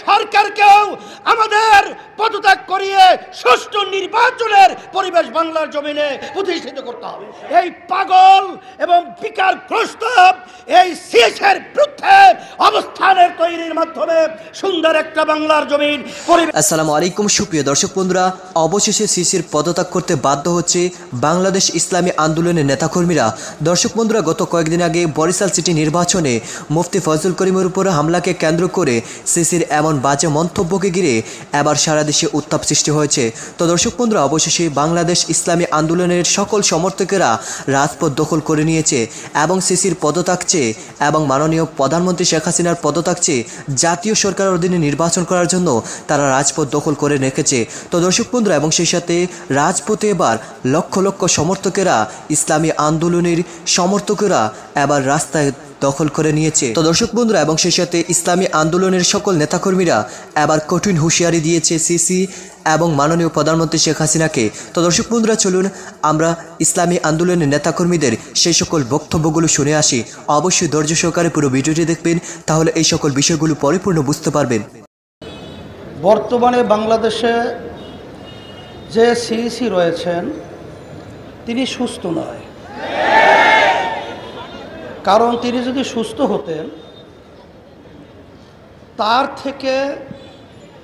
সরকারকেও আমাদের পদত্যাগ করিয়ে সুষ্ঠু নির্বাচনের পরিবেশ বাংলার জমিনে প্রতিষ্ঠিত করতে হবে। এই পাগল এবং বিকারগ্রস্ত এই সিএসের বিরুদ্ধে অবস্থানের তৈরির মাধ্যমে সুন্দর একটা বাংলার জমিন পরিবেশ। আসসালামু আলাইকুম সুপ্রিয় দর্শক বন্ধুরা, অবশেষে সিসির পদত্যাগ করতে বাধ্য হচ্ছে বাংলাদেশ ইসলামী আন্দোলনের নেতাকর্মীরা। দর্শক বন্ধুরা, গত কয়েকদিন আগে বরিশাল সিটি নির্বাচনে মুফতি ফজলুল করিমের উপর হামলাকে কেন্দ্র করে সিসির এমন বাজে মন্তব্যকে ঘিরে এবার সারা দেশে উত্তাপ সৃষ্টি হয়েছে। তো দর্শক বন্ধুরা, অবশেষে বাংলাদেশ ইসলামী আন্দোলনের সকল সমর্থকেরা রাজপথ দখল করে নিয়েছে এবং সিসির পদত্যাগ চেয়ে এবং মাননীয় প্রধানমন্ত্রী শেখ হাসিনার পদত্যাগ চেয়ে জাতীয় সরকারের অধীনে নির্বাচন করার জন্য তারা রাজপথ দখল করে রেখেছে। তো দর্শক বন্ধুরা, এবং সেই সাথে রাজপথে এবার লক্ষ লক্ষ সমর্থকেরা, ইসলামী আন্দোলনের সমর্থকেরা এবার রাস্তায় দখল করে নিয়েছে। তো দর্শক বন্ধুরা, এবং সেই সাথে ইসলামী আন্দোলনের সকল নেতাকর্মীরা এবার কঠিন হুঁশিয়ারি দিয়েছে সিসি এবং মাননীয় প্রধানমন্ত্রী শেখ হাসিনাকে। তো দর্শক বন্ধুরা, চলুন আমরা ইসলামী আন্দোলনের নেতাকর্মীদের সেই সকল বক্তব্যগুলো শুনে আসি। অবশ্যই ধৈর্য সহকারে পুরো ভিডিওটি দেখবেন, তাহলে এই সকল বিষয়গুলো পরিপূর্ণ বুঝতে পারবেন। বর্তমানে বাংলাদেশে যে সিইসি রয়েছেন তিনি সুস্থ নয়, কারণ তিনি যদি সুস্থ হতেন তার থেকে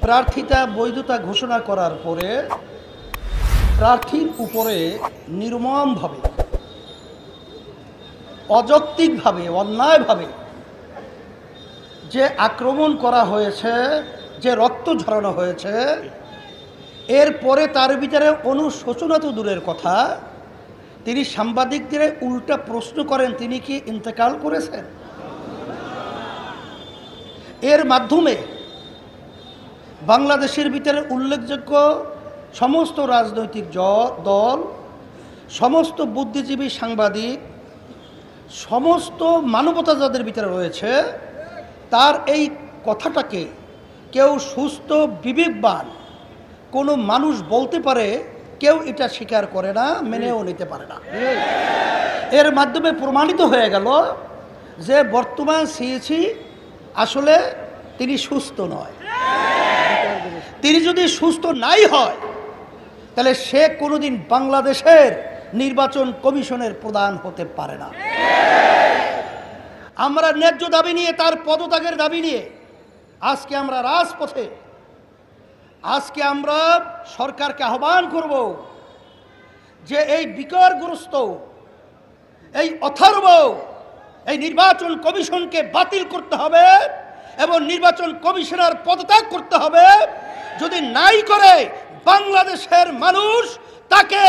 প্রার্থিতা বৈধতা ঘোষণা করার পরে প্রার্থীর উপরে নির্মমভাবে, অযৌক্তিকভাবে, অন্যায়ভাবে যে আক্রমণ করা হয়েছে, যে রক্ত ঝরানো হয়েছে, এরপরে তার ভিতরে অনুশোচনা তো দূরের কথা, তিনি সাংবাদিকদের উল্টা প্রশ্ন করেন তিনি কি ইন্তেকাল করেছেন। এর মাধ্যমে বাংলাদেশের ভিতরে উল্লেখযোগ্য সমস্ত রাজনৈতিক দল, সমস্ত বুদ্ধিজীবী, সাংবাদিক, সমস্ত মানবতা যাদের ভিতরে রয়েছে, তার এই কথাটাকে কেউ সুস্থ বিবেকবান কোনো মানুষ বলতে পারে, কেউ এটা স্বীকার করে না, মেনেও নিতে পারে না। এর মাধ্যমে প্রমাণিত হয়ে গেল যে বর্তমান সিইসি আসলে তিনি সুস্থ নয়। তিনি যদি সুস্থ নাই হয় তাহলে সে কোনোদিন বাংলাদেশের নির্বাচন কমিশনের প্রধান হতে পারে না। আমরা ন্যায্য দাবি নিয়ে, তার পদত্যাগের দাবি নিয়ে আজকে আমরা রাজপথে, আজকে আমরা সরকারকে আহ্বান করব যে এই বিকারগ্রস্ত, এই অথর্ব এই নির্বাচন কমিশনকে বাতিল করতে হবে এবং নির্বাচন কমিশনার পদত্যাগ করতে হবে। যদি নাই করে বাংলাদেশের মানুষ তাকে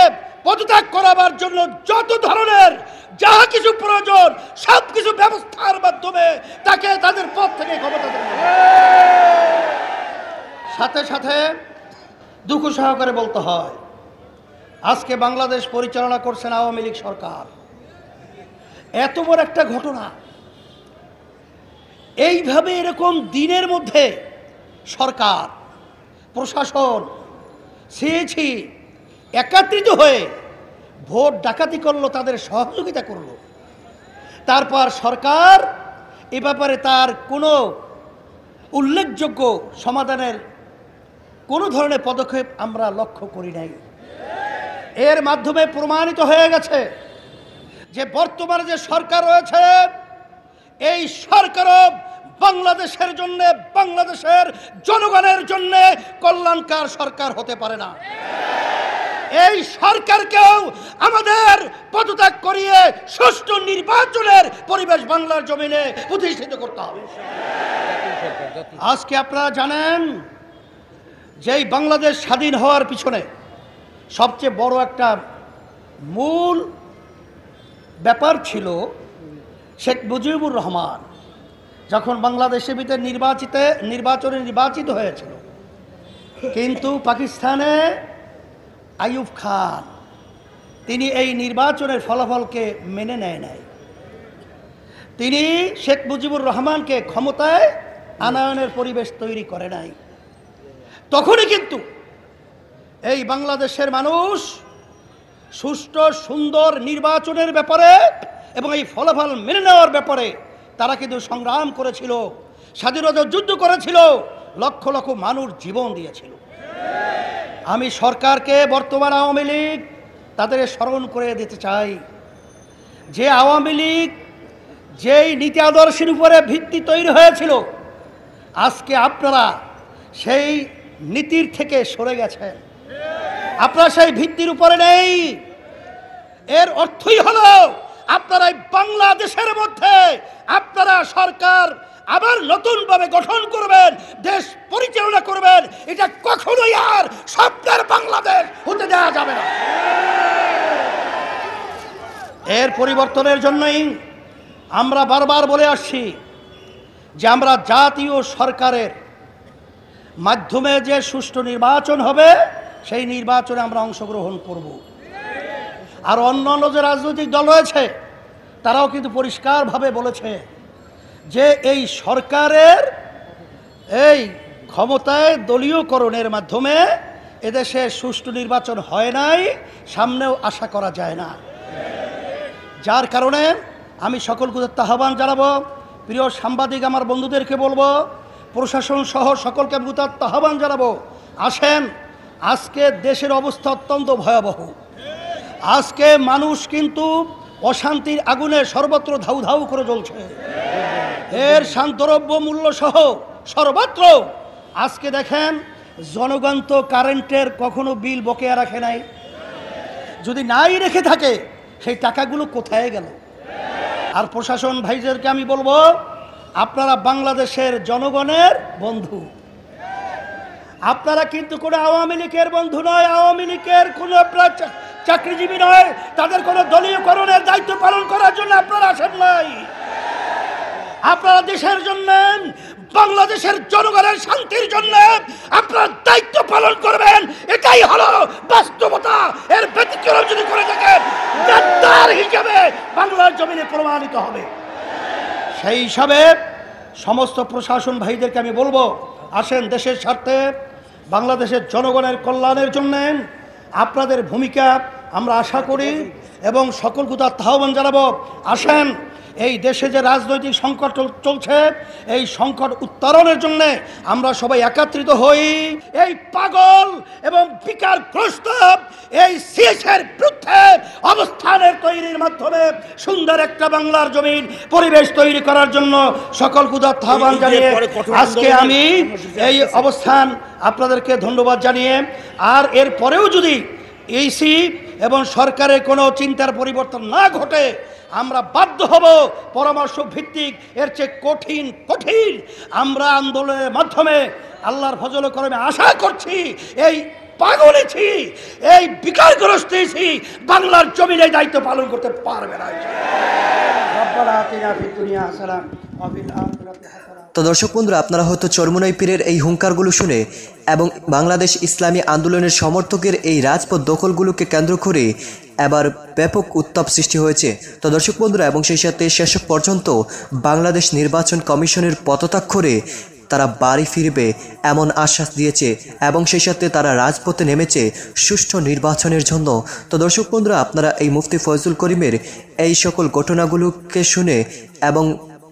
পদত্যাগ করাবার জন্য যত ধরনের যা কিছু প্রয়োজন সব কিছু ব্যবস্থার মাধ্যমে তাকে তাদের পদ থেকে ক্ষমতা দেবে। সাথে সাথে দুঃখ সহকারে বলতে হয়, আজকে বাংলাদেশ পরিচালনা করছেন আওয়ামী লীগ সরকার। এত বড় একটা ঘটনা, এইভাবে এরকম দিনের মধ্যে সরকার, প্রশাসন, সিইসি একত্রিত হয়ে ভোট ডাকাতি করলো, তাদের সহযোগিতা করলো। তারপর সরকার এ ব্যাপারে তার কোনো উল্লেখযোগ্য সমাধানের কোনো ধরনের পদক্ষেপ আমরা লক্ষ্য করি নাই। এর মাধ্যমে প্রমাণিত হয়ে গেছে যে বর্তমানে যে সরকার রয়েছে, এই সরকারও বাংলাদেশের জন্য, বাংলাদেশের জনগণের জন্য কল্যাণকর সরকার হতে পারে না। এই সরকারকেও আমাদের পদত্যাগ করিয়ে সুষ্ঠু নির্বাচনের পরিবেশ বাংলার জমিনে প্রতিষ্ঠিত করতে হবে। আজকে আপনারা জানেন যে এই বাংলাদেশ স্বাধীন হওয়ার পিছনে সবচেয়ে বড় একটা মূল ব্যাপার ছিল শেখ মুজিবুর রহমান যখন বাংলাদেশের ভিতরে নির্বাচনে নির্বাচিত হয়েছিল, কিন্তু পাকিস্তানে আইয়ুব খান তিনি এই নির্বাচনের ফলাফলকে মেনে নেয় নাই। তিনি শেখ মুজিবুর রহমানকে ক্ষমতায় আনয়নের পরিবেশ তৈরি করে নাই। তখনই কিন্তু এই বাংলাদেশের মানুষ সুষ্ঠু সুন্দর নির্বাচনের ব্যাপারে এবং এই ফলাফল মেনে নেওয়ার ব্যাপারে তারা কিন্তু সংগ্রাম করেছিল, স্বাধীনতা যুদ্ধ করেছিল, লক্ষ লক্ষ মানুষ জীবন দিয়েছিল। আমি সরকারকে, বর্তমান আওয়ামী লীগ, তাদের স্মরণ করে দিতে চাই যে আওয়ামী লীগ যেই নীতি আদর্শের উপরে ভিত্তি তৈরি হয়েছিল, আজকে আপনারা সেই নীতির থেকে সরে গেছেন, আপনারা সেই ভিত্তির উপরে নেই। এর অর্থই হলো আপনারা বাংলাদেশের মধ্যে আপনারা সরকার আবার নতুনভাবে গঠন করবেন, দেশ পরিচালনা করবেন, এটা কখনোই আর স্বপ্নের বাংলাদেশ হতে দেওয়া যাবে না। এর পরিবর্তনের জন্যই আমরা বারবার বলে আসছি যে আমরা জাতীয় সরকারের মাধ্যমে যে সুষ্ঠু নির্বাচন হবে সেই নির্বাচনে আমরা অংশগ্রহণ করব। আর অন্যান্য যে রাজনৈতিক দল রয়েছে তারাও কিন্তু পরিষ্কারভাবে বলেছে যে এই সরকারের এই ক্ষমতায় দলীয়করণের মাধ্যমে এদেশে সুষ্ঠু নির্বাচন হয় নাই, সামনেও আশা করা যায় না। যার কারণে আমি সকলকে আহ্বান জানাবো, প্রিয় সাংবাদিক আমার বন্ধুদেরকে বলবো, প্রশাসন সহ সকলকে আমি আহ্বান জানাবো, আসেন, আজকে দেশের অবস্থা অত্যন্ত ভয়াবহ। আজকে মানুষ কিন্তু অশান্তির আগুনে সর্বত্র ধাউ ধাউ করে জ্বলছে। এর দ্রব্য মূল্য সহ সর্বত্র আজকে দেখেন, জনগণ তো কারেন্টের কখনো বিল বকেয়া রাখে নাই, যদি নাই রেখে থাকে সেই টাকাগুলো কোথায় গেল? আর প্রশাসন ভাইদেরকে আমি বলবো, আপনারা বাংলাদেশের জনগণের বন্ধু, আপনারা কিন্তু কোনো আওয়ামী লীগের বন্ধু নয়, আওয়ামী লীগের কোনো আপনার চাকরিজীবী নয়, তাদের কোনো দলীয়করণের দায়িত্ব পালন করার জন্য আপনারা আসেন নাই। আপনারা দেশের জন্য, বাংলাদেশের জনগণের শান্তির জন্য আপনারা দায়িত্ব পালন করবেন, এটাই হলো বাস্তবতা। এর ব্যতিক্রম যদি করে থাকেন, গাদ্দার হিসেবে বাংলার জমিনে প্রমাণিত হবে। সেই হিসাবে সমস্ত প্রশাসন ভাইদেরকে আমি বলবো, আসেন, দেশের স্বার্থে বাংলাদেশের জনগণের কল্যাণের জন্য আপনাদের ভূমিকা আমরা আশা করি এবং সকলকে আহ্বান জানাবো, আসেন, এই দেশে যে রাজনৈতিক সংকট চলছে এই সংকট উত্তরণের জন্য আমরা সবাই একত্রিত হই। এই পাগল এবং বিকারগ্রস্ত এই সিএসের বিরুদ্ধে অবস্থানের তৈরির মাধ্যমে সুন্দর একটা বাংলার জমিন পরিবেশ তৈরি করার জন্য সকলকে আহ্বান জানিয়ে আজকে আমি এই অবস্থান আপনাদেরকে ধন্যবাদ জানিয়ে, আর এর পরেও যদি ইসি এবং সরকারের কোনো চিন্তার পরিবর্তন না ঘটে, আমরা বাধ্য হব পরামর্শ ভিত্তিক এর চেয়ে কঠিন কঠিন আমরা আন্দোলনের মাধ্যমে আল্লাহর ফজল করমে আশা করছি এই পাগলেছি, এই বিকারগ্রস্তেছি বাংলার জমিনে দায়িত্ব পালন করতে পারবে না। তো দর্শক বন্ধুরা, আপনারা হয়তো চরমোনাই পীরের এই হুঙ্কারগুলো শুনে এবং বাংলাদেশ ইসলামী আন্দোলনের সমর্থকের এই রাজপথ দখলগুলোকে কেন্দ্র করে এবার ব্যাপক উত্তাপ সৃষ্টি হয়েছে। তো দর্শক বন্ধুরা, এবং সেই সাথে শেষ পর্যন্ত বাংলাদেশ নির্বাচন কমিশনের পদত্যাগ করে তারা বাড়ি ফিরবে এমন আশ্বাস দিয়েছে এবং সেই সাথে তারা রাজপথে নেমেছে সুষ্ঠু নির্বাচনের জন্য। তো দর্শক বন্ধুরা, আপনারা এই মুফতি ফয়জুল করিমের এই সকল ঘটনাগুলোকে শুনে এবং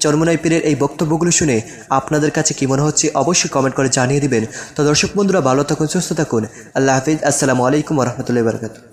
চরমোনাই পীরের এই বক্তব্যগুলো শুনে আপনাদের কাছে কি মনে হচ্ছে অবশ্যই কমেন্ট করে জানিয়ে দিবেন। তো দর্শক বন্ধুরা, ভালো থাকুন, সুস্থ থাকুন, আল্লাহ হাফিজ, আসসালামু আলাইকুম ওয়া রাহমাতুল্লাহি ওয়া বারাকাতুহু।